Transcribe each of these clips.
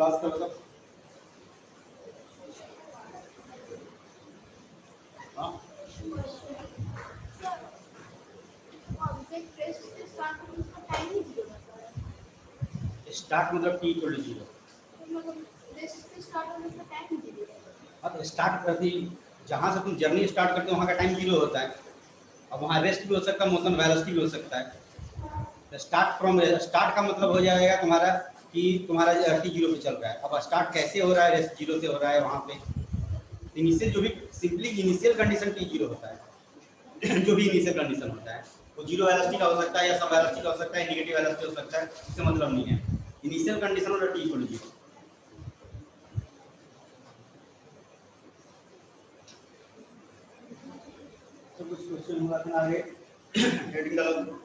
Class करो सब। Start मतलब टी इक्वल टू 0। हाँ तो स्टार्ट करती जहाँ से तुम जर्नी स्टार्ट करते हो वहाँ का टाइम 0 होता है। अब वहाँ रेस्ट भी हो सकता है, मोशन वेलोसिटी भी हो सकता है। तो स्टार्ट का मतलब हो जाएगा तुम्हारा कि तुम्हारा टी 0 पे चल रहा है। अब स्टार्ट कैसे हो रहा है, रेस्ट 0 से हो रहा है वहाँ पे। इनिशियल जो भी सिंपली इनिशियल कंडीशन टी 0 होता है जो भी इनिशियल कंडीशन होता है वो 0 वेलोसिटी का हो सकता है या सब वेलोसिटी का हो सकता है, नेगेटिव वेलोसिटी हो सकता है, इससे मतलब नहीं है। इनिशियल कंडीशन होता है टी इक्वल टू 0। तो कुछ क्वेश्चन होगा फिर आगे हेडिंग डालो।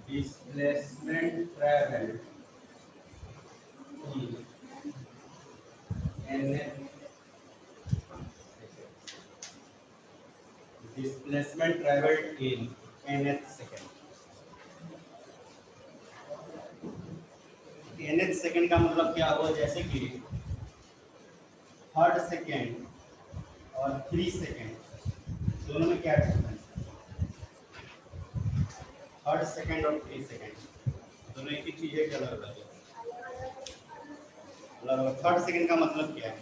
Displacement travel displacement traveled in nth second। nth second का मतलब क्या हुआ, जैसे कि थर्ड सेकंड और 3 सेकंड दोनों में क्या डिफरेंस है? थर्ड सेकंड और 3 सेकंड दोनों एक ही चीज है, क्या अलग अलग है? थर्ड सेकंड का मतलब क्या है?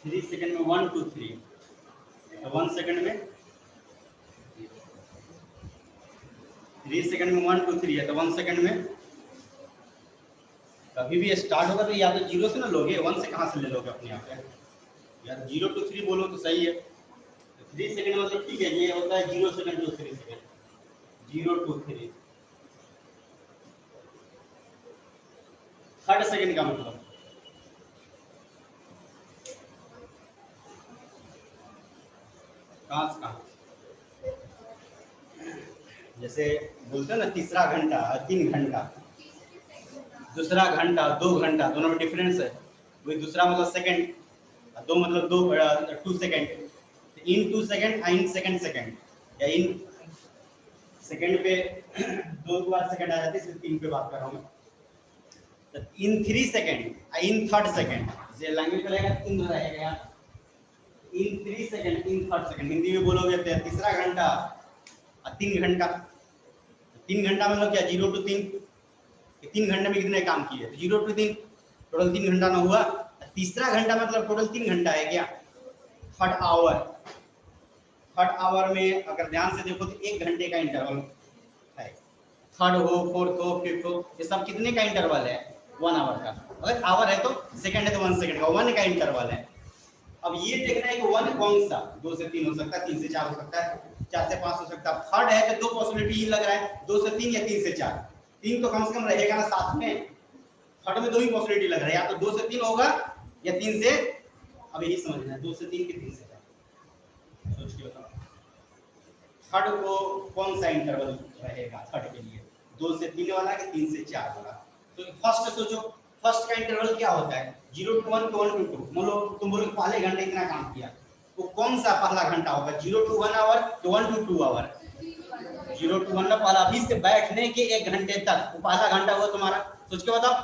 थ्री सेकंड में 1 2 3, तो 1 सेकंड में 3 सेकंड में 1 2 3 है, तो 1 सेकंड में कभी भी स्टार्ट होगा तो या तो 0 से ना लोगे, 1 से कहाँ से ले लोगे अपने आप यार? 0 to 3 बोलो तो सही है। 3 सेकंड मतलब ठीक है, ये होता है 0 second to 3 second, 0 to 3। Third second का मतलब कहाँ से कहाँ? जैसे बोलते हैं ना तीसरा घंटा 3 घंटा, दूसरा घंटा 2 घंटा, दोनों में डिफरेंस है। वही दूसरा मतलब सेकंड, दो मतलब 2 second. In 2 second, in second second, या इन सेकंड पे 2 बार सेकंड आ जाती है, सिर्फ 3 पे बात कर रहा हूँ। तो इन 3 सेकंड, इन थर्ड सेकंड, ये लैंग्वेज का रहेगा इन रहेगा, इन 3 second, in third second. Hindi में बोलोगे तो तीसरा घंटा 3 घंटा। 3 घंटा मतलब क्या? 0 to 3। 3 घंटे में कितने काम किए? 0 to 3, टोटल 3 घंटा ना हुआ। तीसरा घंटा मतलब टोटल 3 घंटा है क्या? Third our. थर्ड आवर में अगर ध्यान से देखो तो 1 घंटे का इंटरवल है। थर्ड हो, फोर्थ हो, फिफ्थ हो, ये सब कितने का इंटरवल है? 1 आवर का। अगर आवर है तो सेकंड है तो 1 सेकंड का, 1 का इंटरवल है। अब ये देखना है कि 1 कौन सा, 2 से 3 हो सकता है, 3 से 4 हो सकता है, 4 से 5 हो सकता है। थर्ड है तो 2 पॉसिबिलिटी लग रहा है, 2 से 3 या 3 से 4। 3 तो कम से कम रहेगा ना साथ में। थर्ड में 2 ही पॉसिबिलिटी लग रहा है, या तो 2 से 3 होगा या 3 से, अब यही समझना है 2 से 3 के 3 से 4। सोच के बताओ थर्ड को कौन सा इंटरवल रहेगा थर्ड के लिए, 2 से 3 वाला कि 3 से 4 वाला? तो फर्स्ट सोचो, फर्स्ट का इंटरवल क्या होता है? 0 to 1 to 1 to 2। मान लो तुम बोलो पहले घंटे इतना काम किया, तो कौन सा पहला घंटा होगा? 0 to 1 आवर तो 1 to 2 आवर। 0 to 1 पहला, अभी से बैठने के 1 घंटे तक वो पहला घंटा हुआ तुम्हारा। सोच के बताओ,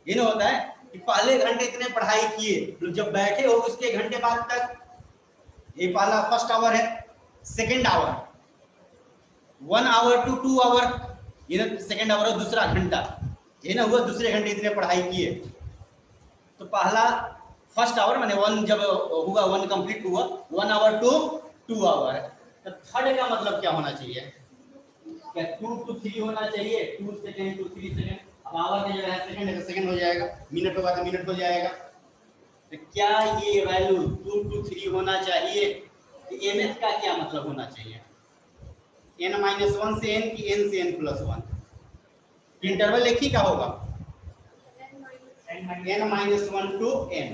ये नहीं होता है कि पहले घंटे इतने पढ़ाई किए, जब बैठे हो उसके 1 घंटे बाद तक, ये पहला फर्स्ट आवर है। Second hour 1 hour to 2 hour, ये ना सेकंड आवर है, दूसरा घंटा, ये ना हुआ दूसरे घंटे इतने पढ़ाई किए। तो पहला फर्स्ट आवर माने 1 जब हुआ, 1 कंप्लीट हुआ, 1 आवर टू 2 आवर। तो थर्ड का मतलब क्या होना चाहिए? क्या 2 to 3 होना चाहिए? 2 सेकंड to 3 सेकंड। अब आवर की जगह सेकंड है तो सेकंड हो जाएगा, मिनट होगा तो मिनट हो जाएगा। तो क्या ये वैल्यू 2 to 3 होना चाहिए? nth का क्या मतलब होना चाहिए? n-1 से n की n से n+1। इंटरवल एक ही का होगा, n-1 to n।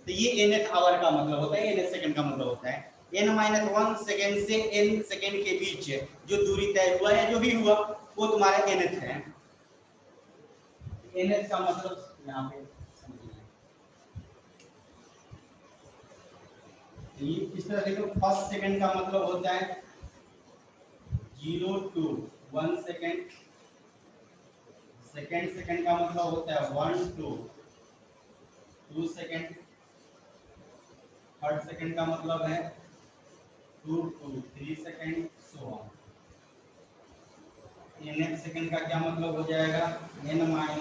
तो ये nth आवर का मतलब होता है, nth सेकंड का मतलब होता है n-1 सेकंड से n सेकंड के बीच जो दूरी तय हुआ या जो भी हुआ, वो तुम्हारा nth है। nth का मतलब यहाँ पे समझिए, ये इस तरह देखो, फर्स्ट सेकंड का मतलब होता है 0 to 1 सेकंड, सेकंड सेकंड का मतलब होता है 1 to 2 सेकंड, थर्ड सेकंड का मतलब है 2 to 3 second, so on. nth second का क्या मतलब हो जाएगा, n-1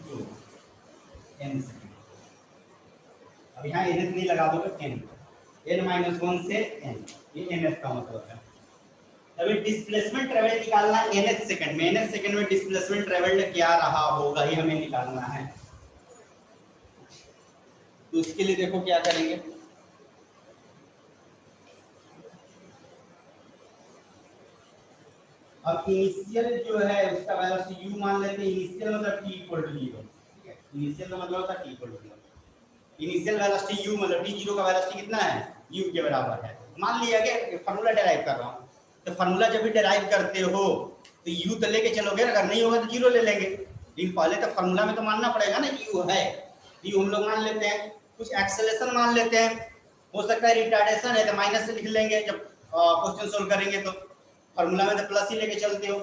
to n सेकंड। अब यहाँ nth नहीं लगा दोगे, n-1 से n, ये nth का मतलब है। अभी डिस्प्लेसमेंट ट्रेवल निकालना nth सेकंड में, nth सेकंड में डिस्प्लेसमेंट ट्रेवल्ड क्या रहा होगा ये हमें निकालना है। तो उसके लिए देखो क्या करेंगे, अब इनिशियल जो है उसका वेलोसिटी u मान लेते हैं, इनिशियल मतलब t इक्वल टू 0, ठीक है, इनिशियल का मतलब होता है t equal to 0, initial velocity u मतलब t0 का वेलोसिटी कितना है, u के बराबर है। मान लिया कि फार्मूला डिराइव कर रहा हूं, तो फार्मूला जब भी डिराइव करते हो तो u तो लेके चलोगे, अगर नहीं होगा तो 0 ले लेंगे, लेकिन पहले तो फार्मूला में तो मानना पड़ेगा ना कि u है। u हम लोग मान लेते हैं, कुछ एक्सेलरेशन मान लेते हैं, हो सकता है रिटार्डेशन है तो माइनस से लिख लेंगे जब क्वेश्चन सोल्व करेंगे, तो फार्मूला में तो प्लस ही लेके चलते हो।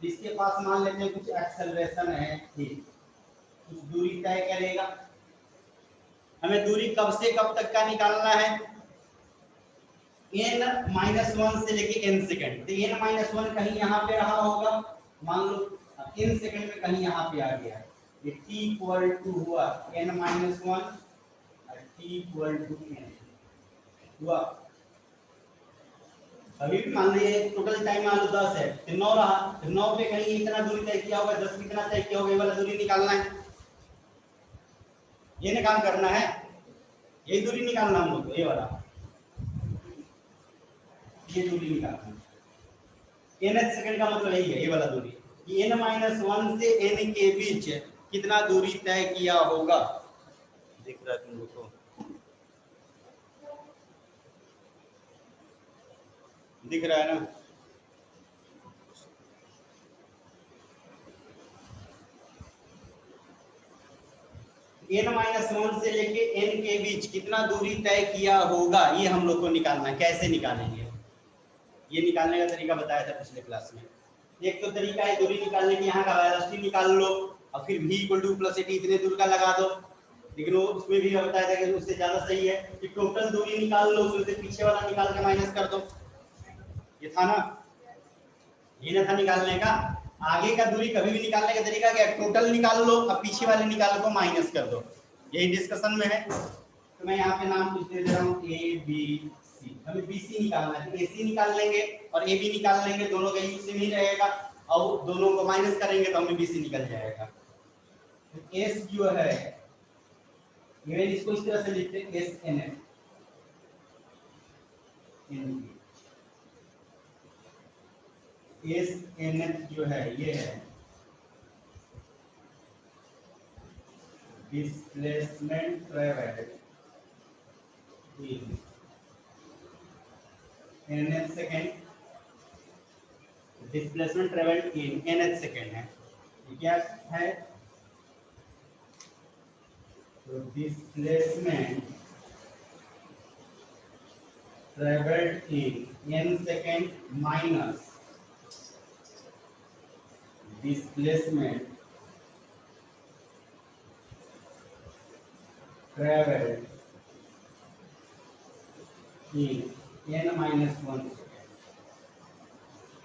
इसके पास मान लेते हैं कुछ एक्सेलरेशन है, ठीक, कुछ दूरी तय करेगा, हमें दूरी कब से कब तक का निकालना है, n-1 से लेके n सेकंड, तो n-1 कहीं यहाँ पे रहा होगा, मान लो n सेकंड में कहीं यहाँ पे आ गया, ये t इक्वल टू हुआ n-1 और t इक्वल टू n हुआ। अभी भी मान लीजिए टोटल टाइम मान लो 10 है, तो 9 रहा, तो 9 पे कहीं इतना दूरी तय किया होगा, 10 कितना तय किया होगा, ये वाला दूरी निकालना है, ये ना काम करना है, ये दूरी निकालना हम लोग को, ये वाला, ये दूरी निकालना है। nth सेकंड का मतलब यही है, ये वाला दूरी, कि n-1 से n के बीच कितना दूरी तय किया होगा, दिख रहा है तुम लोग को, दिख रहा है ना, n-1 से लेके n के बीच कितना दूरी तय किया होगा, ये हम लोग को निकालना है। कैसे निकालेंगे, ये निकालने का तरीका बताया था पिछले क्लास में। एक तो तरीका है दूरी निकालने की, यहाँ का वेलोसिटी निकाल लो और फिर v equal two plus eighty इतने दूर का लगा दो, लेकिन वो उसमें भी बताया था कि उससे ज्यादा सही है कि टोटल दूरी निकाल लो, उसमें से पीछे वाला निकाल के माइनस कर दो, ये था ना, ये ना था निकालने का। आगे का दूरी कभी भी निकालने का तरीका क्या, टोटल निकाल लो और पीछे वाले निकाल को माइनस कर दो, यही डिस्कशन में है। तो मैं यहाँ पे नाम कुछ दे दे रहा हूँ, ए बी सी, हमें बी सी निकालना है, तो ए सी निकाल लेंगे और ए बी निकाल लेंगे, दोनों का यूज सेम ही रहेगा, और दोनों को माइनस करेंगे तो हमें बी सी निकल जाएगा। तो एस जो है, इवन इसको इस तरह से लिखते हैं S N F, S N F जो है ये है displacement travelled in nth second, displacement travelled in nth second है, क्या है, तो displacement travelled in n second minus displacement travelled in n-1 second,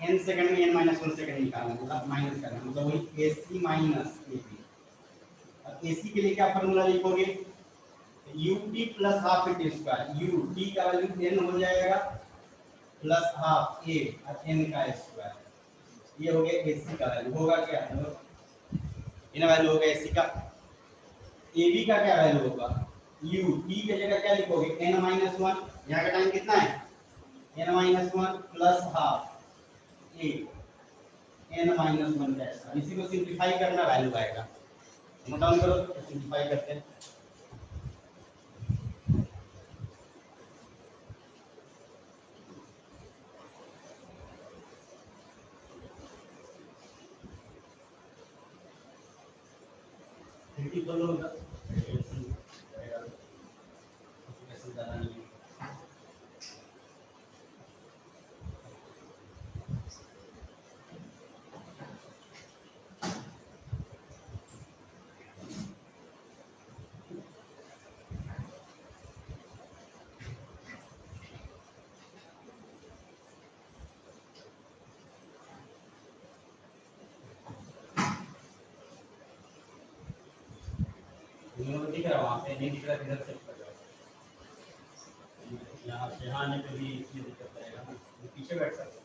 n second में n-1 सेकंड निकालना, मतलब माइनस करना, मतलब वही ac माइनस ab। अब ac के लिए क्या फार्मूला लिखोगे, ut plus half T square, ut का वैल्यू n हो जाएगा प्लस हाफ a और n का स्क्वायर, ये हो गया ac का वैल्यू, होगा क्या, इन वैल्यू होगा ac का। ab का क्या वैल्यू होगा, ut की जगह क्या लिखोगे, n-1, यहाँ का टाइम कितना है, n-1 plus half a n-1 का, इसी को सिंपलीफाई करना, वैल्यू आएगा, नोट डाउन करो, सिंपलीफाई करते हैं। ब्यूटीफुल होगा ज़्यादा नहीं है। दिख रहा वहाँ पे नहीं दिख रहा किधर से यहाँ से यहाँ आने पे भी ये दिक्कत रहेगा ना, पीछे बैठ सकते हैं।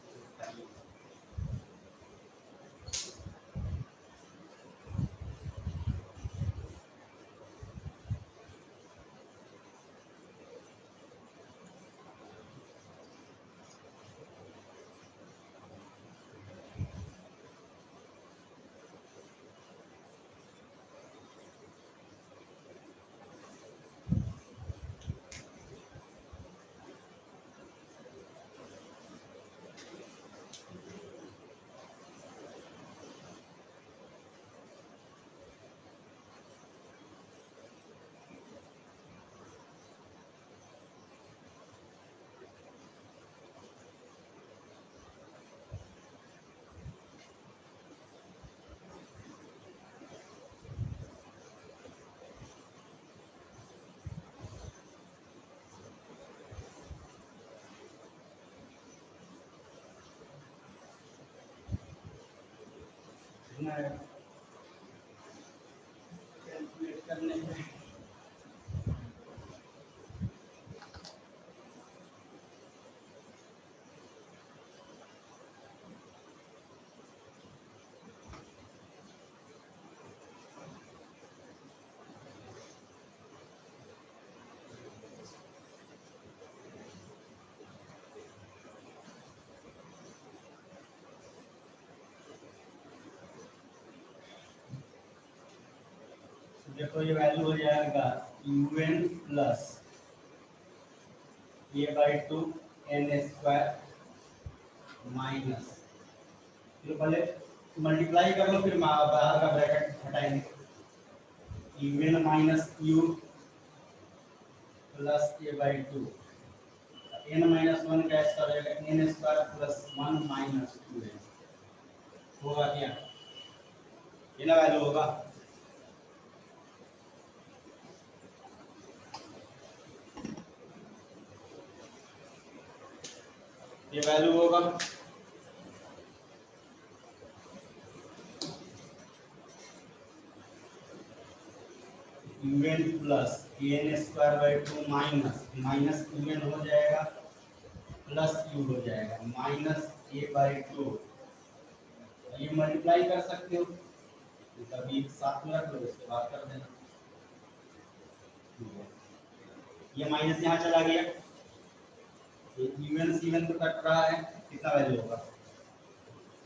कैलकुलेट करने में देखो ये वैल्यू हो जाएगा un plus a/2 n square minus, फिर पहले मल्टीप्लाई कर लो फिर बाहर का ब्रैकेट हटाएंगे, un minus u plus a/2 n minus 1 का ऐसा रहेगा n square plus 1 minus 2n होगा क्या, ये ना वैल्यू होगा। ये वैल्यू होगा un plus an square by 2 minus minus un हो जाएगा प्लस u हो जाएगा माइनस a/2, ये मल्टीप्लाई कर सकते हो कभी साथ में रख लो उसके बाद कर देना। ये माइनस यहाँ चला गया, ये un c1 तो कट रहा है, कितना वैल्यू होगा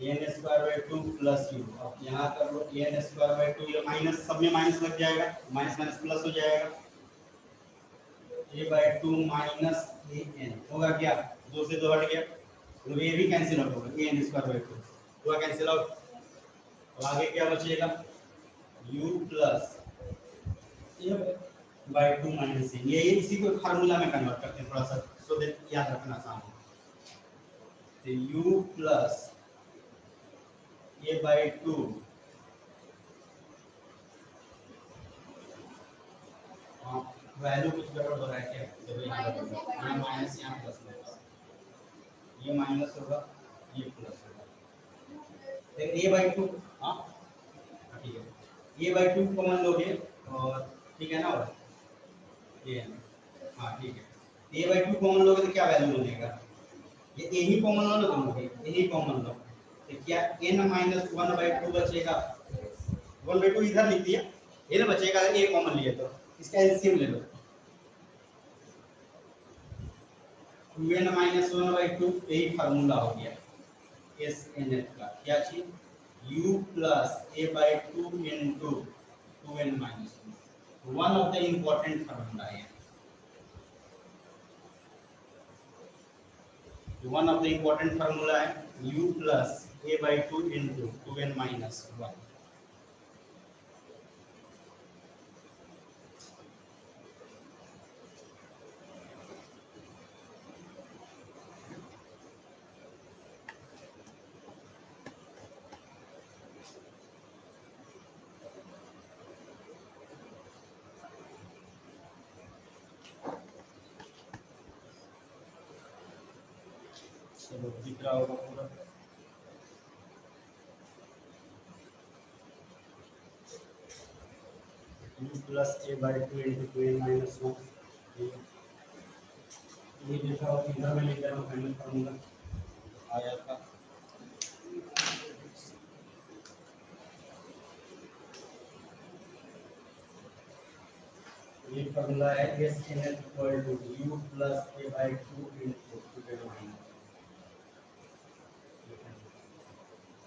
an square by 2 plus u, अब यहाँ कर लो an स्क्वायर बाई 2, ये माइनस सब में माइनस लग जाएगा, माइनस माइनस प्लस हो जाएगा a/2 माइनस an होगा क्या, 2 से 2 हट गया तो ये भी कैंसिल आउट होगा, an स्क्वायर बाई 2 हुआ कैंसिल आउट। तो आगे क्या बचेगा u plus a/2 minus n, ये इसी को फार्मूला में कन्वर्ट करते हैं थोड़ा सा सो दैट याद रखना आसान हो। तो u प्लस a/2 वैल्यू कुछ गड़बड़ हो रहा है क्या, देखो यहाँ माइनस यहाँ प्लस होगा, ये माइनस होगा ये प्लस होगा, देखिए a/2 हाँ ठीक है a/2 कॉमन लोगे और ठीक है ना, और ये हाँ ठीक है a/2 कॉमन लोगे तो क्या वैल्यू बनेगा, ये a ही कॉमन लो ना दोनों के, a ही कॉमन लो तो क्या n-1/2 बचेगा, 1/2 इधर लिख दिया, ये ना बचेगा अगर a कॉमन लिए तो इसका एलसीएम ले लो, 2n-1/2 यही फार्मूला हो गया SNF का, क्या चीज u plus a/2 into 2n-2, one of the important formula है, one of the important formula है u plus a/2 into 2n-1। दिख रहा होगा पूरा। u plus a by two into two N minus one, ये देखा और इधर में लिख रहा हूँ फाइनल फार्मूला आया था। ये फार्मूला है S N L equal to u plus a by two into two N minus,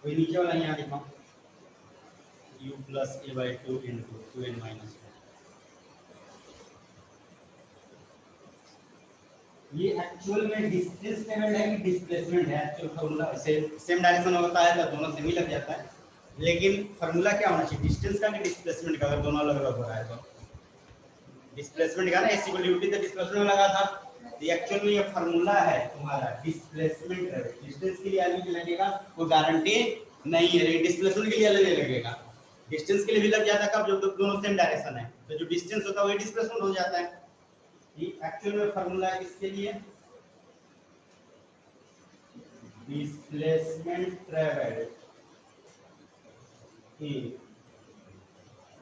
कोई नीचे वाला यहाँ लिखा u plus a by two into two N minus, ये एक्चुअल में डिस्टेंस लेवल है कि डिस्प्लेसमेंट है। एक्चुअल फार्मूला सेम डायरेक्शन होता है तो दोनों सेम ही लग जाता है, लेकिन फार्मूला क्या होना चाहिए, डिस्टेंस का कि डिस्प्लेसमेंट का। अगर दोनों अलग अलग हो रहा है तो डिस्प्लेसमेंट का ना, एस इक्वल टू टी तो डिस्प्लेसमेंट में लगा था, तो एक्चुअल में ये फार्मूला है तुम्हारा डिस्प्लेसमेंट है। डिस्टेंस के लिए अलग लगेगा वो गारंटी नहीं है, लेकिन डिस्प्लेसमेंट के लिए अलग लगेगा। डिस्टेंस के लिए भी लग जाता है कब, जब दोनों सेम डायरेक्शन है, तो जो डिस्टेंस होता है वही डिस्प्लेसमेंट हो जाता है। ये एक्चुअल में फार्मूला है किसके लिए, displacement travelled in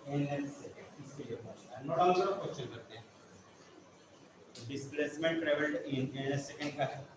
an second, इसके लिए पूछा है। नोट डाउन करो, क्वेश्चन करते हैं। Displacement travelled in an second का है।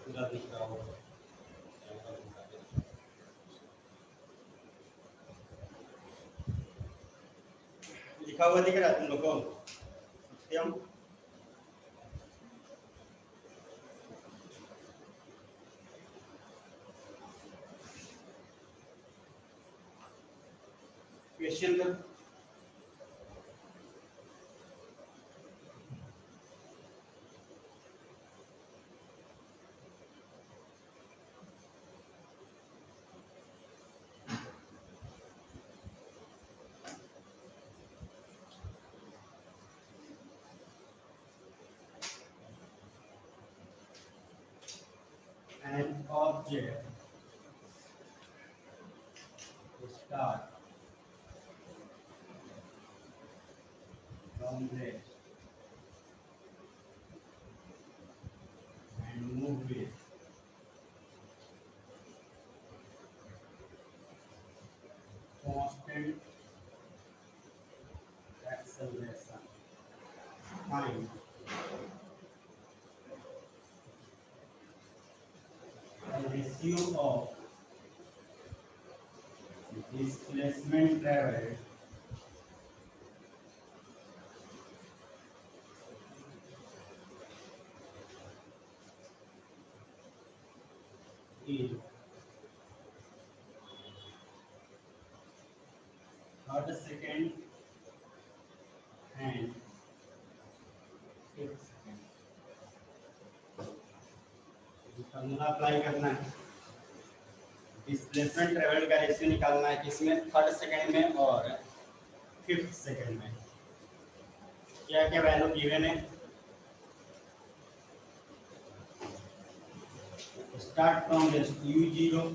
पूरा दिख रहा होगा, लिखा हुआ दिख रहा है तुम लोग को, सत्यम क्वेश्चन कर। An object start from rest and move with constant acceleration. Find the ratio of displacement traveled in third second and fifth second। Formula apply करना है, डिस्प्लेसमेंट ट्रेवल का रेशियो निकालना है किसमें, थर्ड सेकंड में और फिफ्थ सेकंड में। क्या क्या वैल्यू गिवन है, start from rest u0,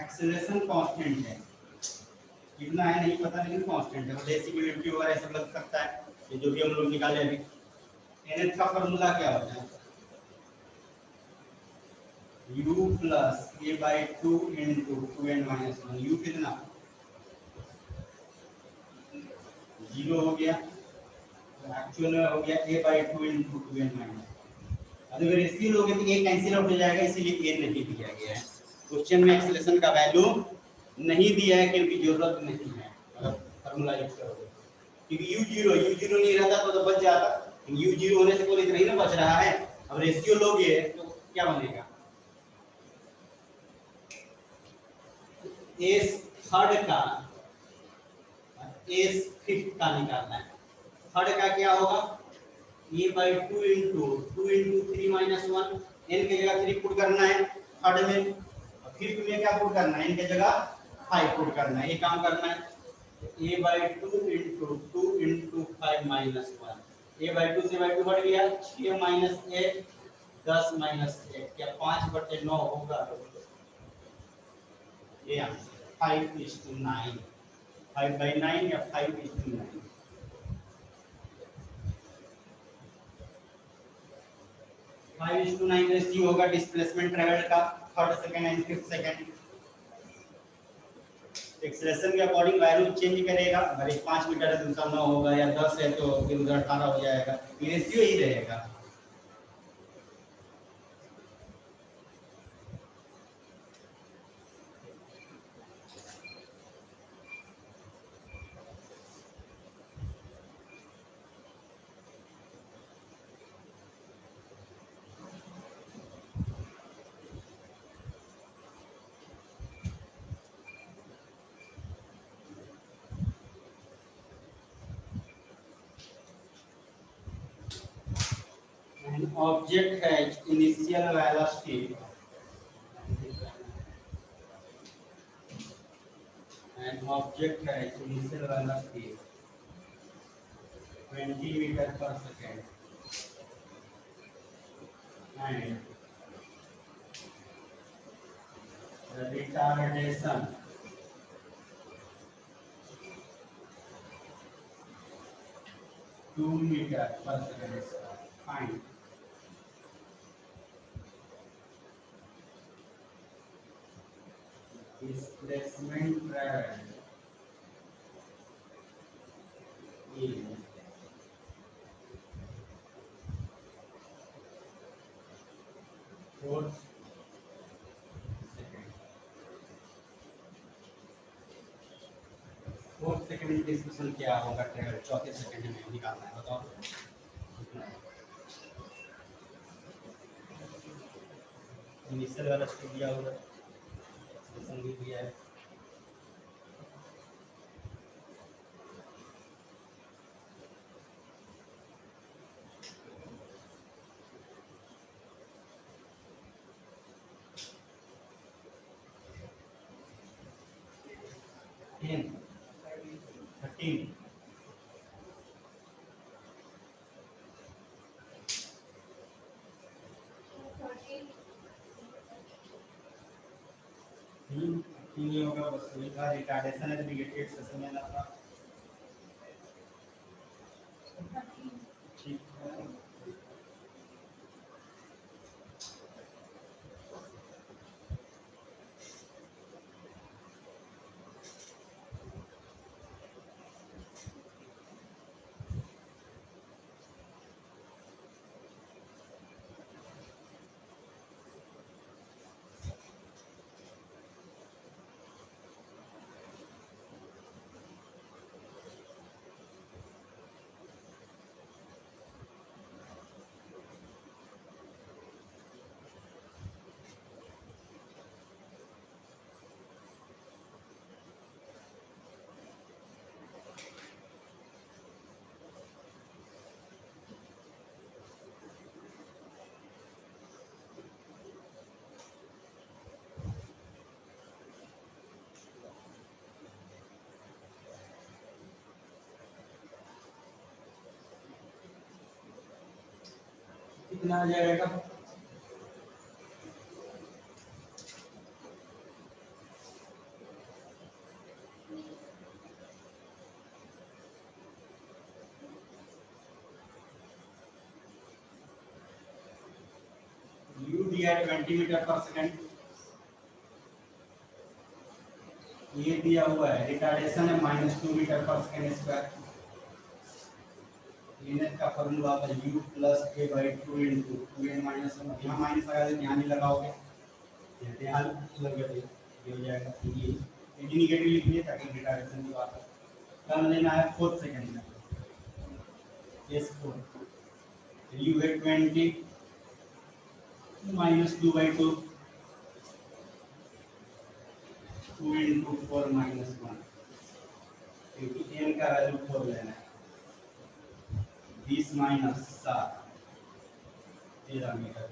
acceleration constant है, कितना है नहीं पता लेकिन कांस्टेंट है, बेसिक यूनिटी वगैरह ऐसा लग सकता है, ये जो भी हम लोग निकाले अभी। nth का फार्मूला क्या होता है, u plus a by two into two N minus one. U कितना 0 हो गया, तो एक्चुअल में हो गया a by two into two N minus. अगर रेशियो लोगे तो a कैंसिल आउट हो जाएगा, इसीलिए a नहीं दिया गया है। क्वेश्चन में एक्सेलरेशन का वैल्यू नहीं दिया है क्योंकि जरूरत नहीं है अगर फार्मूला यूज करोगे, क्योंकि u0 नहीं रहता तो बच जाता, u0 होने से कोई इतना ही ना बच रहा है। अब रेशियो लोगे तो क्या बनेगा, एस थर्ड का एस फिफ्थ का निकालना है। थर्ड का क्या होगा, A by two into three minus one, N की जगह थ्री पुट करना है थर्ड में, और फिर तुम्हें क्या पुट करना है, इनके जगह 5 पुट करना है। ये काम करना है a by 2 into 2 into 5 minus 1। a by 2 से by 2 बढ़ गया, 6 minus 1 10 minus 1, क्या 5/9 होगा? ये आंसर 5:9, 5/9 या 5:9। 5:9 रेशियो होगा डिस्प्लेसमेंट ट्रेवल्ड का, third second and fifth second. Acceleration के अकॉर्डिंग वैल्यू चेंज करेगा, अगर 5 मीटर है तो दूसरा 9 होगा, या 10 है तो फिर उधर 18 हो जाएगा, ये रेशियो ही रहेगा। An object has initial velocity and 20 meter per second and the retardation two meter per second is fine. Displacement traveled in 4 seconds। 4 second discussion क्या होगा, ट्रेवल चौथे सेकंड में निकालना है, बताओ। इनिशियल वाला स्टेप दिया होगा, डिस्कशन भी दिया है। टेन 13 ये होगा, बस वही था, रिटार्डेशन है तो नेगेटिव एक्सेशन में ना था। ठीक है, कितना आ जाएगा? यू दिया है 20 मीटर पर सेकंड, ये दिया हुआ है रिटार्डेशन है -2 मीटर पर सेकंड स्क्वायर। इनका फार्मूला होता है u plus a by 2 into 2n minus 1। यहाँ माइनस लगा दें, यहाँ नहीं लगाओगे, यहाँ लग गया, ये हो जाएगा। ये नेगेटिव लिख लिए ताकि रिटार्डेशन की बात है। टर्म लेना है 4 सेकंड में, s4 u है 20 माइनस 2 बाई 2 2 इंटू 4 माइनस 1, क्योंकि n का वैल्यू 4 लेना है। 20 minus 7 13 metre.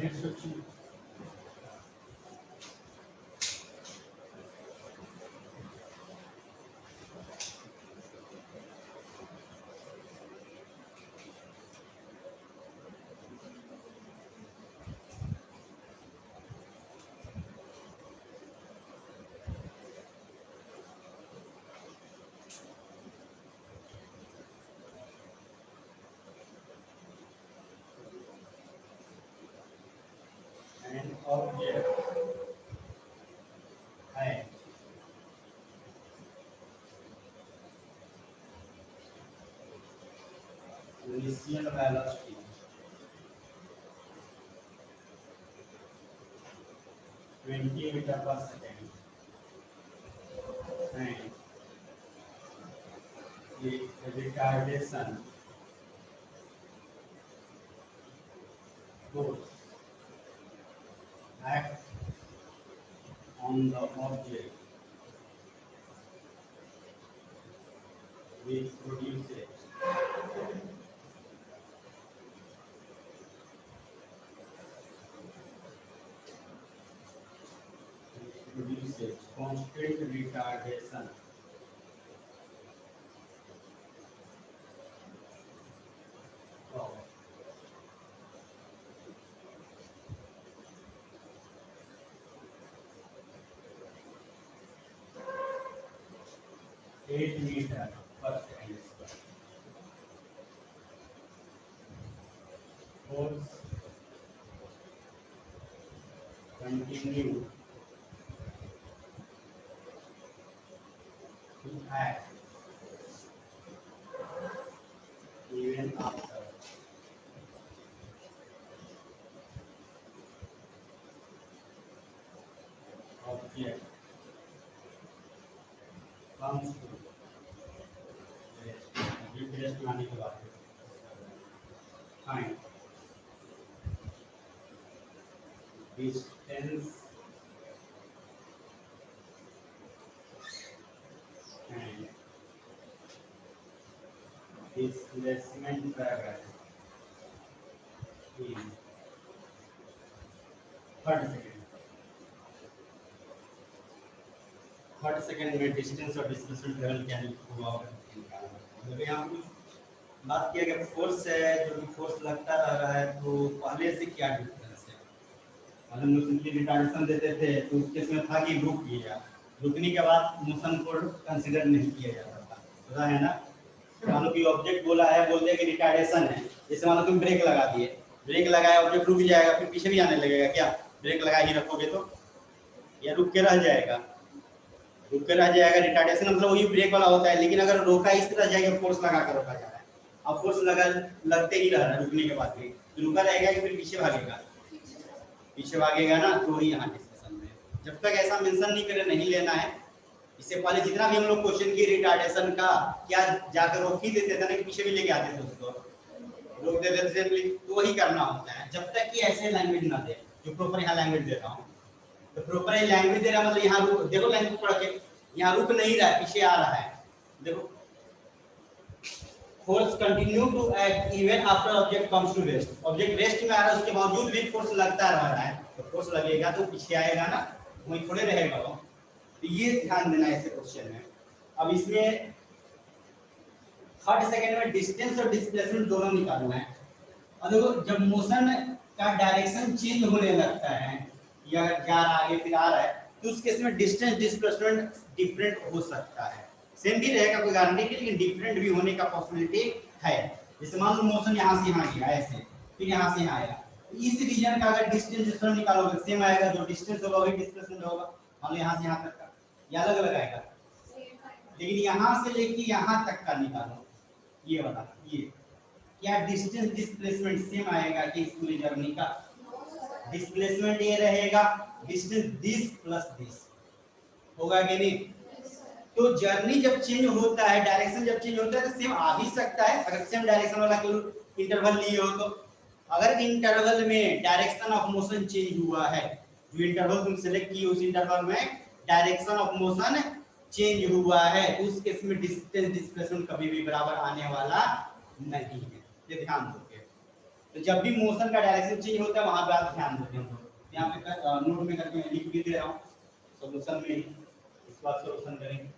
Next question. An object है initial velocity (20 मीटर पर सेकेंड) and the retardation force act on the object which produces constant retardation of 8 metre पर second square force continue to act even after object comes to rest आने के बाद find distance and displacement paragraph in 30 second में distance और displacement travel क्या हुआ मतलब यहाँ कुछ बात किया कि फोर्स है जो भी फोर्स लगता रह रहा है तो पहले से क्या डिफरेंस है। हम लोग सिंपली रिटार्डेशन देते थे तो उस केस में था कि रुक गया, रुकने के बाद मोशन को कंसीडर नहीं किया जाता था, पता है ना। मान लो कि ऑब्जेक्ट बोला है, बोलते हैं कि रिटार्डेशन है, जैसे मान लो तुम ब्रेक लगा दिए, ब्रेक लगाया ऑब्जेक्ट रुक जाएगा, फिर पीछे भी आने लगेगा क्या? ब्रेक लगा ही रखोगे तो, या रुक के रह जाएगा? रुक के रह जाएगा। रिटार्डेशन मतलब वही ब्रेक वाला होता है, लेकिन अगर रोका इस तरह जाएगा, फोर्स लगा कर रोका जा रहा है, अब फोर्स लगा लगते ही रह रहा है, रुकने के बाद भी रुका रहेगा कि फिर पीछे भागेगा? पीछे भागेगा ना। तो यहाँ डिस्कशन में जब तक ऐसा मेंशन नहीं करे नहीं लेना है। इससे पहले जितना भी हम लोग क्वेश्चन की रिटार्डेशन का क्या जाकर रोक ही देते थे ना, कि पीछे भी लेके आते थे उसको, रोक देते थे, तो वही करना होता है जब तक कि ऐसे लैंग्वेज ना दे जो प्रॉपर यहाँ लैंग्वेज दे रहा हूँ। तो प्रॉपर लैंग्वेज दे रहा मतलब यहाँ रुक, देखो लैंग्वेज पढ़ के यहाँ रुक नहीं रहा है, पीछे आ रहा है। देखो force continue to act even after object comes to rest, object rest में आ रहा है उसके बावजूद भी फोर्स लगता रह रहा है, तो फोर्स लगेगा तो पीछे आएगा ना, वहीं थोड़े रहेगा वो। तो ये ध्यान देना है ऐसे क्वेश्चन में। अब इसमें 30 सेकंड में डिस्टेंस और डिस्प्लेसमेंट दोनों निकालना है। और देखो जब मोशन का डायरेक्शन चेंज होने लगता है या जा रहा आगे फिर आ रहा है, तो उस केस में डिस्टेंस डिस्प्लेसमेंट डिफरेंट हो सकता है। सेम भी रहेगा, कोई गारंटी नहीं, लेकिन डिफरेंट भी होने का पॉसिबिलिटी है। जैसे मान लो मोशन यहाँ से यहाँ गया ऐसे, फिर यहाँ से यहाँ आया, इस रीजन का अगर डिस्टेंस डिस्प्लेसमेंट निकालोगे सेम आएगा, जो डिस्टेंस होगा वही डिस्प्लेसमेंट होगा। मान लो यहाँ से यहाँ तक का, या अलग अलग आएगा, लेकिन यहाँ से लेके यहाँ तक का निकालो, ये वाला, ये क्या डिस्टेंस डिस्प्लेसमेंट सेम आएगा कि इस पूरी जर्नी का? डिस्प्लेसमेंट ये रहेगा डिस्टेंस दिस प्लस दिस, होगा कि नहीं? तो जर्नी जब चेंज होता है, डायरेक्शन जब चेंज होता है तो सेम आ भी सकता है, अगर सेम डायरेक्शन वाला कोई इंटरवल लिए हो तो। अगर इंटरवल में डायरेक्शन ऑफ मोशन चेंज हुआ है, जो इंटरवल तुम सेलेक्ट किए उस इंटरवल में डायरेक्शन ऑफ मोशन चेंज हुआ है, उस केस में डिस्टेंस डिस्प्लेसमेंट कभी भी बराबर आने वाला नहीं है, ये ध्यान दोगे। तो जब भी मोशन का डायरेक्शन चेंज होता है वहां पे आप ध्यान देते हैं। यहाँ पे नोट में करके लिख भी दे रहा हूँ सोल्यूशन में, इस बात सोल्यूशन करेंगे,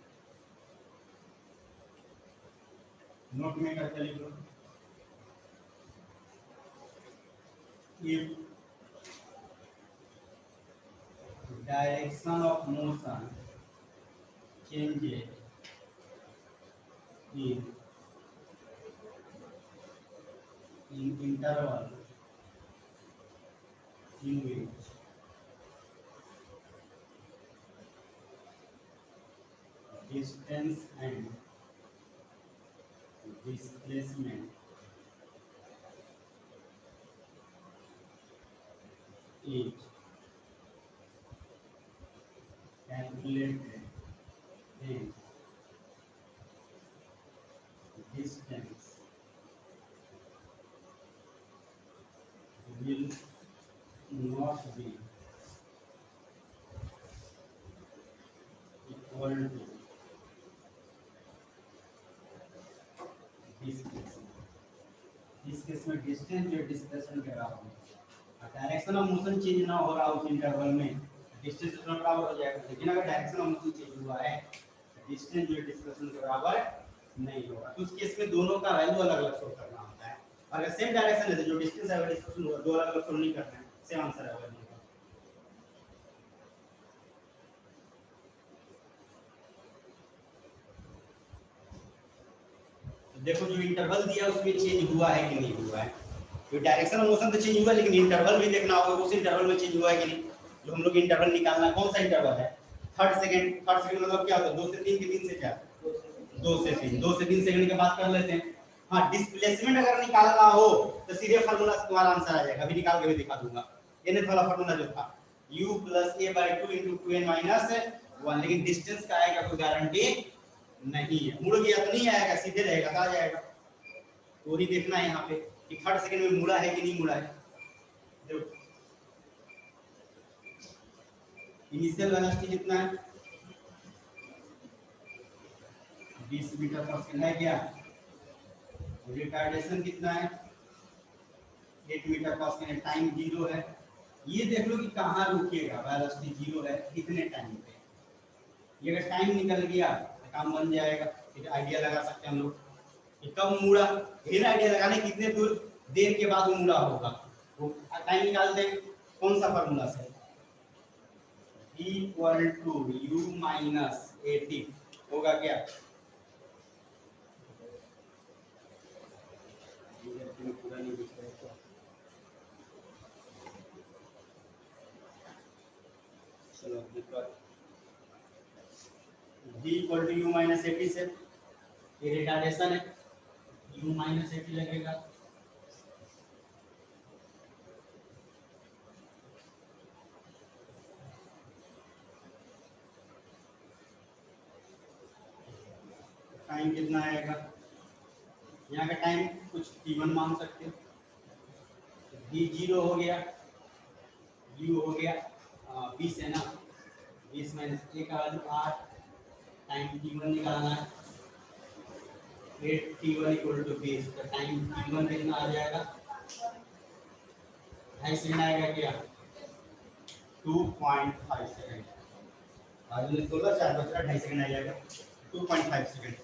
नोट में करके लिख लो। Direction of motion changes in interval in which distance and displacement is calculated, then distance will not be equal to displacement. इस केस में डिस्टेंस जो डिस्प्लेसमेंट कह रहा हूँ, डायरेक्शन ऑफ मोशन चेंज ना हो रहा उस इंटरवल में डिस्टेंस उतना बराबर हो जाएगा। लेकिन अगर डायरेक्शन ऑफ मोशन चेंज हुआ है डिस्टेंस जो डिस्प्लेसमेंट के बराबर नहीं होगा, तो उस केस में दोनों का वैल्यू अलग अलग शो करना होता है। अगर सेम डायरेक्शन है तो जो डिस्टेंस है वो डिस्प्लेसमेंट होगा, दो अलग अलग शो नहीं करना है, सेम आंसर है। देखो जो इंटरवल दिया उसमें चेंज हुआ है कि नहीं हुआ है, तो डायरेक्शन ऑफ मोशन तो चेंज हुआ लेकिन इंटरवल भी देखना होगा उस इंटरवल में चेंज हुआ है कि नहीं। जो हम लोग इंटरवल निकालना कौन सा इंटरवल है, थर्ड सेकंड मतलब क्या होता है 2 से 3 के 3 से क्या 2 से 3 सेकंड के बाद कर लेते हैं। हाँ डिस्प्लेसमेंट अगर निकालना हो तो सीधे फार्मूला से तुम्हारा आंसर आ जाएगा, अभी निकाल के भी दिखा दूंगा। nth वाला फार्मूला जो था u + a/2 * 2n - 1, लेकिन डिस्टेंस का आएगा कोई गारंटी नहीं है, मुड़ गया तो नहीं आएगा, सीधे रहेगा तो आ जाएगा। तो ही देखना है यहाँ पे कि थर्ड सेकंड में मुड़ा है कि नहीं मुड़ा है। देखो इनिशियल वेलोसिटी कितना है 20 मीटर पर सेकंड है क्या, रिटार्डेशन कितना है 8 मीटर पर सेकंड, टाइम 0 है। ये देख लो कि कहाँ रुकेगा, वेलोसिटी 0 है कितने टाइम पे, ये अगर टाइम निकल गया तो काम बन जाएगा। फिर आइडिया लगा सकते हैं हम लोग कि कब मुड़ा, फिर आइडिया लगाने कितने दूर देर के बाद वो मुड़ा होगा, वो टाइम निकाल दें। कौन सा फार्मूला से = u - 80 होगा क्या, पूरा नहीं दिख रहा है, चलो v = u - 80 से ये रिटार्डेशन है u - 80 लगेगा। टाइम कितना आएगा, यहाँ का टाइम कुछ t1 मान सकते हो, v 0 हो गया, u हो गया 20 है ना, 20 - 1 का वैल्यू 8, टाइम t1 निकालना है 8t1 = 20, तो टाइम t1 कितना आ जाएगा 2.5 सेकंड आएगा क्या 2.5 सेकंड, आज 16 4 बच रहा 2.5 सेकंड आ जाएगा 2.5 सेकंड।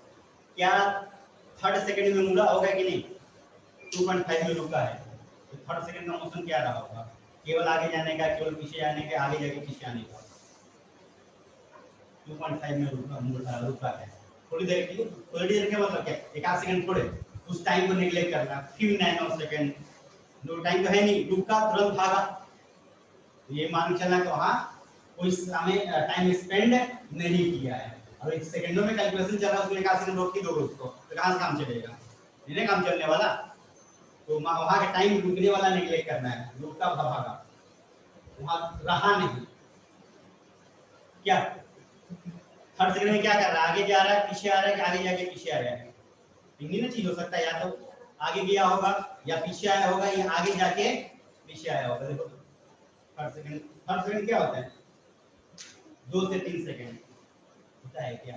क्या थर्ड सेकंड में मुड़ा होगा कि नहीं, 2.5 में रुका है तो थर्ड सेकंड का मोशन क्या रहा होगा, केवल आगे जाने का, केवल पीछे आने का, आगे जाके पीछे आने का। 2.5 में रुका है थोड़ी देर के लिए, थोड़ी देर के मतलब क्या एक आध सेकंड थोड़े, उस टाइम को नेगलेक्ट करना, फिर 9 सेकंड, दो टाइम तो है नहीं, रुका तुरंत भागा, ये मान चलना तो हाँ कोई समय टाइम स्पेंड नहीं किया है। अब एक सेकंडों में कैलकुलेशन चल रहा है, उसमें एक आध सेकंड रोक ही दोगे उसको तो कहाँ से काम चलेगा, नहीं काम चलने वाला। तो वहां का टाइम रुकने वाला नेगलेक्ट करना है, रुका भागा, वहां रहा नहीं। क्या थर्ड सेकंड में क्या कर रहा है, आगे जा रहा है पीछे आ रहा है कि आगे जाके पीछे आ रहा है, तीन ना चीज हो सकता है, या तो आगे गया होगा या पीछे आया होगा या आगे जाके पीछे आया होगा। देखो थर्ड सेकंड क्या होता है 2 से 3 सेकंड होता है क्या।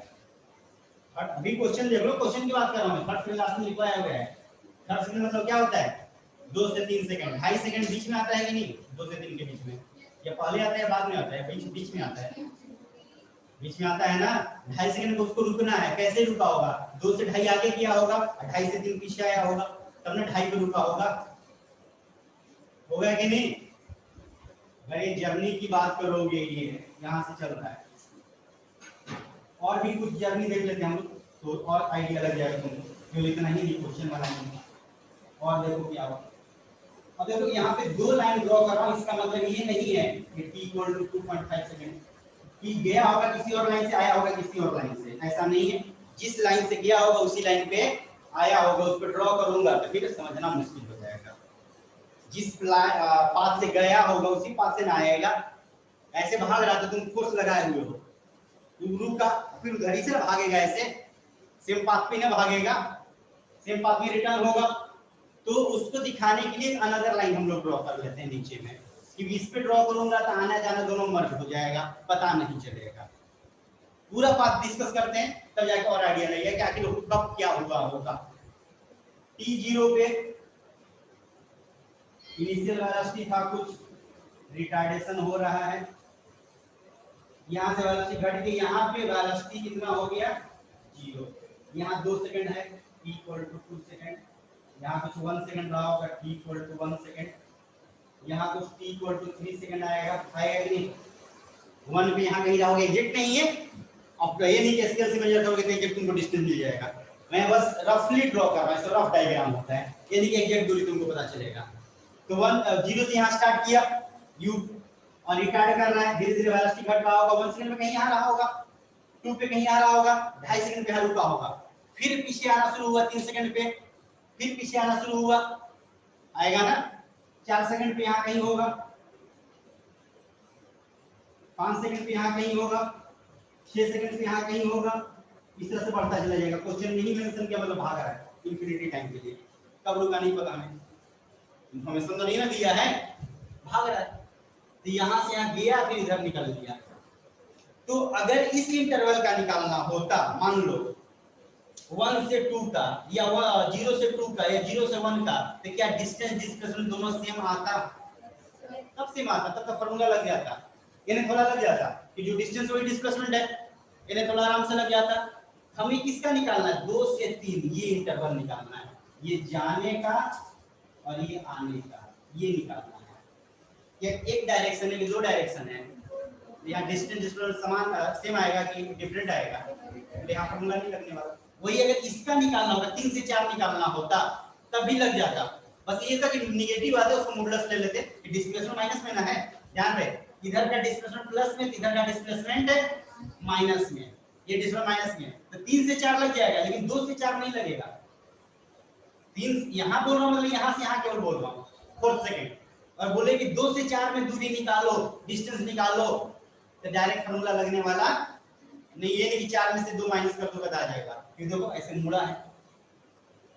थर्ड अभी क्वेश्चन देख लो, क्वेश्चन की बात कर रहा हूं मैं, थर्ड सेकंड लास्ट में लिखवाया हुआ है। थर्ड सेकंड मतलब क्या होता है 2 से 3 सेकंड, 2.5 सेकंड बीच में आता है कि नहीं 2 से 3 के बीच में, या पहले आता है बाद में आता है, बीच में आता है, बीच में आता है ना। 2.5 सेकंड को उसको रुकना है, कैसे रुका होगा, 2 से 2.5 आगे किया होगा, 2.5 से 3 पीछे आया होगा, तब ना 2.5 पे रुका होगा, होगा कि नहीं भाई। जर्नी की बात करोगे, ये यहाँ से चल रहा है, और भी कुछ जर्नी देख लेते हैं हम लोग, तो और आइडिया लग जाएगा तुमको, क्यों इतना ही क्वेश्चन बनाएंगे। और देखो क्या होगा, अब देखो यहाँ पे 2 लाइन ड्रॉ कर रहा हूँ, इसका मतलब ये नहीं है कि t = 2.5 सेकंड कि गया होगा किसी और लाइन से, आया होगा किसी और लाइन से, ऐसा नहीं है। जिस लाइन से गया होगा उसी लाइन पे आया होगा, उस पर ड्रॉ करूंगा तो फिर समझना मुश्किल हो जाएगा। जिस पाथ से गया होगा उसी पाथ से ना आएगा, ऐसे भाग रहा तो तुम फोर्स लगाए हुए हो, तुम रुका फिर उधर ही से भागेगा, ऐसे सेम पाथ पे ना भागेगा, सेम पाथ में रिटर्न होगा। तो उसको दिखाने के लिए अनदर लाइन हम लोग ड्रॉ कर लेते हैं नीचे में, कि इस पे ड्रॉ करूंगा तो आना जाना दोनों मर्ज हो जाएगा, पता नहीं चलेगा। पूरा पाथ डिस्कस करते हैं तब जाके और आइडिया लगेगा कि आखिर कब क्या हुआ होगा। t0 पे इनिशियल वेलोसिटी था कुछ, रिटार्डेशन हो रहा है, यहाँ से वेलोसिटी घट के यहाँ पे वेलोसिटी कितना हो गया 0, यहाँ 2 सेकंड है t = 2 सेकंड, यहाँ कुछ 1 सेकंड रहा होगा t = 1 सेकंड, यहाँ कुछ t = 3 सेकंड आएगा, आएगा कि नहीं 1 पे यहाँ कहीं जाओगे, एग्जैक्ट नहीं है। अब ये नहीं कि स्केल से मेजर करोगे तो एग्जैक्ट तुमको डिस्टेंस मिल जाएगा, मैं बस रफली ड्रॉ कर रहा हूं, रफ डायग्राम होता है, ये नहीं कि एग्जैक्ट दूरी तुमको पता चलेगा। तो 0 से यहाँ स्टार्ट किया u और रिटार्ड कर रहा है, धीरे धीरे वेलोसिटी घट रहा होगा, 1 सेकंड में कहीं आ रहा होगा, 2 पे कहीं आ रहा होगा, 2.5 सेकंड पे यहाँ रुका होगा, फिर पीछे आना शुरू हुआ 3 सेकंड पे, फिर पीछे आना शुरू हुआ, आएगा ना 4 सेकंड पे यहाँ कहीं होगा, 5 सेकंड पे यहाँ कहीं होगा, 6 सेकंड पे यहाँ कहीं होगा, इस तरह से बढ़ता चला जाएगा। क्वेश्चन नहीं मेंशन किया मतलब भाग रहा है इंफिनिटी टाइम के लिए, कब रुका नहीं पता, हमें इन्फॉर्मेशन तो नहीं ना दिया है, भाग रहा है। तो यहाँ से यहाँ गया फिर इधर निकल गया। तो अगर इस इंटरवल का निकालना होता, मान लो 1 से 2 का या 0 से 2 का या 0 से 1 का, तो क्या डिस्टेंस डिस्प्लेसमेंट दोनों सेम आता, तब सेम आता, तब तो फार्मूला लग जाता, इन्हें थोड़ा लग जाता कि जो डिस्टेंस वही डिस्प्लेसमेंट है, इन्हें थोड़ा आराम से लग जाता। हमें किसका निकालना है 2 से 3, ये इंटरवल निकालना है, ये जाने का और ये आने का, ये निकालना है। ये एक डायरेक्शन है कि 2 डायरेक्शन है, यहाँ डिस्टेंस डिस्प्लेसमेंट समान सेम आएगा कि डिफरेंट आएगा, तो यहाँ फार्मूला नहीं लगने वाला। वही अगर इसका निकालना होगा 3 से 4 निकालना होता तब भी लग जाता, बस ये था कि नेगेटिव आता है उसको मॉडुलस ले लेते कि डिस्प्लेसमेंट माइनस में ना है, ध्यान रहे इधर का डिस्प्लेसमेंट प्लस में, इधर का डिस्प्लेसमेंट माइनस में, ये डिस्प्लेसमेंट माइनस में, तो 3 से 4 लग जाएगा, लेकिन 2 से 4 नहीं लगेगा। 3 यहाँ बोल रहा हूँ, मतलब यहाँ से यहाँ केवल बोल रहा हूँ 4 सेकंड, और बोले कि 2 से 4 में दूरी निकालो, डिस्टेंस निकालो, तो डायरेक्ट फार्मूला लगने वाला नहीं, ये नहीं कि 4 में से 2 माइनस कर दो बता जाएगा, ये देखो ऐसे मुड़ा है।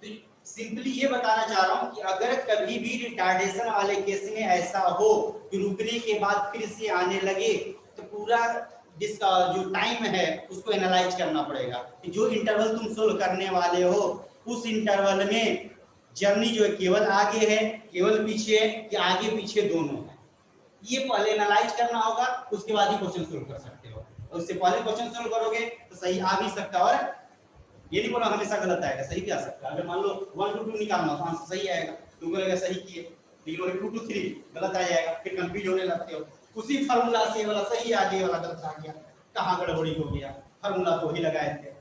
तो सिंपली ये बताना चाह रहा हूं कि अगर कभी भी रिटार्डेशन वाले केस में ऐसा हो कि रुकने के बाद फिर से आने लगे, तो पूरा जिसका जो टाइम है उसको एनालाइज करना पड़ेगा कि जो इंटरवल तुम सोल्व करने वाले हो उस इंटरवल में जर्नी जो है केवल आगे है, केवल पीछे है, कि आगे पीछे दोनों है, ये पहले एनालाइज करना होगा, उसके बाद ही क्वेश्चन सोल्व कर सकते हो। और उससे पहले क्वेश्चन सोल्व करोगे तो सही आ भी सकता है, और ये नहीं बोला हमेशा गलत आएगा, सही भी आ सकता है। अगर मान लो 1 to 2 निकालना तो आंसर सही आएगा, तुम बोलेगा सही किए, लेकिन 2 to 3 गलत आ जाएगा, फिर कंफ्यूज होने लगते हो। उसी फार्मूला से वाला सही आ गया, वाला गलत आ गया, कहाँ गड़बड़ी हो गया, फार्मूला तो ही लगाए थे,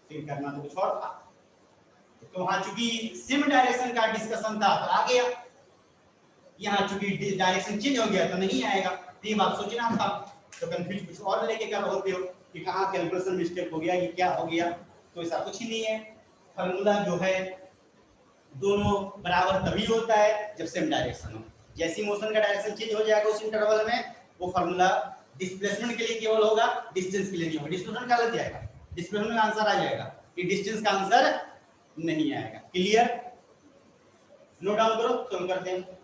फिर करना तो कुछ और था। तो वहां चूंकि सेम डायरेक्शन का डिस्कशन था तो आ गया, यहाँ चूंकि डायरेक्शन चेंज हो गया तो नहीं आएगा, तो ये बात सोचना था। तो कंफ्यूज कुछ और लेके क्या होते हो कि कहाँ कैलकुलेशन मिस्टेक हो गया, ये क्या हो गया, तो ऐसा कुछ ही नहीं है। फार्मूला जो है दोनों बराबर तभी होता है जब सेम डायरेक्शन हो, जैसी मोशन का डायरेक्शन चेंज हो जाएगा उस इंटरवल में, वो फार्मूला डिस्प्लेसमेंट के लिए केवल होगा, डिस्टेंस के लिए नहीं होगा। डिस्प्लेसमेंट का लग जाएगा, डिस्प्लेसमेंट का आंसर आ जाएगा, कि डिस्टेंस का आंसर नहीं आएगा। क्लियर, नोट डाउन करो, सोल्व करते हैं।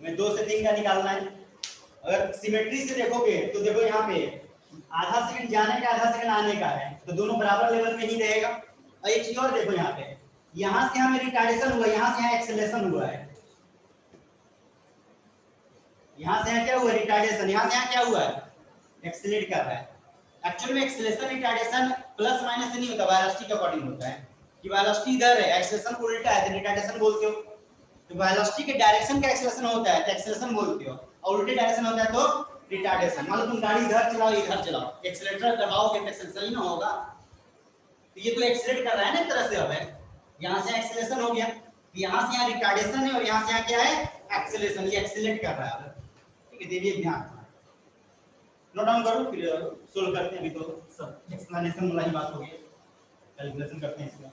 मैं 2 से 3 का निकालना है। अगर सिमेट्री से देखोगे तो देखो यहाँ पे आधा सेकंड जाने का, आधा सेकंड आने का है, तो दोनों बराबर लेवल में ही रहेगा। और एक चीज और देखो यहाँ पे, यहां से हमें रिटार्डेशन हुआ, यहां से यहां एक्सेलरेशन हुआ है, यहां से यहां क्या हुआ रिटार्डेशन, यहां से यहां क्या हुआ है एक्सेलरेट कर रहा है। एक्चुअल में एक्सेलरेशन रिटार्डेशन प्लस माइनस से नहीं होता, वेलोसिटी के अकॉर्डिंग होता है कि वेलोसिटी इधर है, एक्सेलरेशन को उल्टा है तो रिटार्डेशन बोलते हो। तो वेलोसिटी के डायरेक्शन का एक्सेलरेशन होता है तो एक्सेलरेशन बोलते हो, और उल्टे डायरेक्शन होता है तो रिटार्डेशन। मान लो तुम गाड़ी इधर चलाओ इधर चलाओ, एक्सेलरेटर दबाओगे तो एक्सेलरेशन ही ना होगा। तो ये तो एक्सेलरेट कर रहा है ना एक तरह से, अब है यहां से एक्सेलरेशन हो गया, यहां से यहां रिटार्डेशन है और यहां से यहां क्या है एक्सेलरेशन, ये एक्सेलरेट कर रहा है। ठीक है, देखिए ध्यान नोट डाउन करो फिर सोल्व करते हैं। अभी तो सब एक्सप्लेनेशन वाला ही बात हो गई, कैलकुलेशन करते हैं इसका।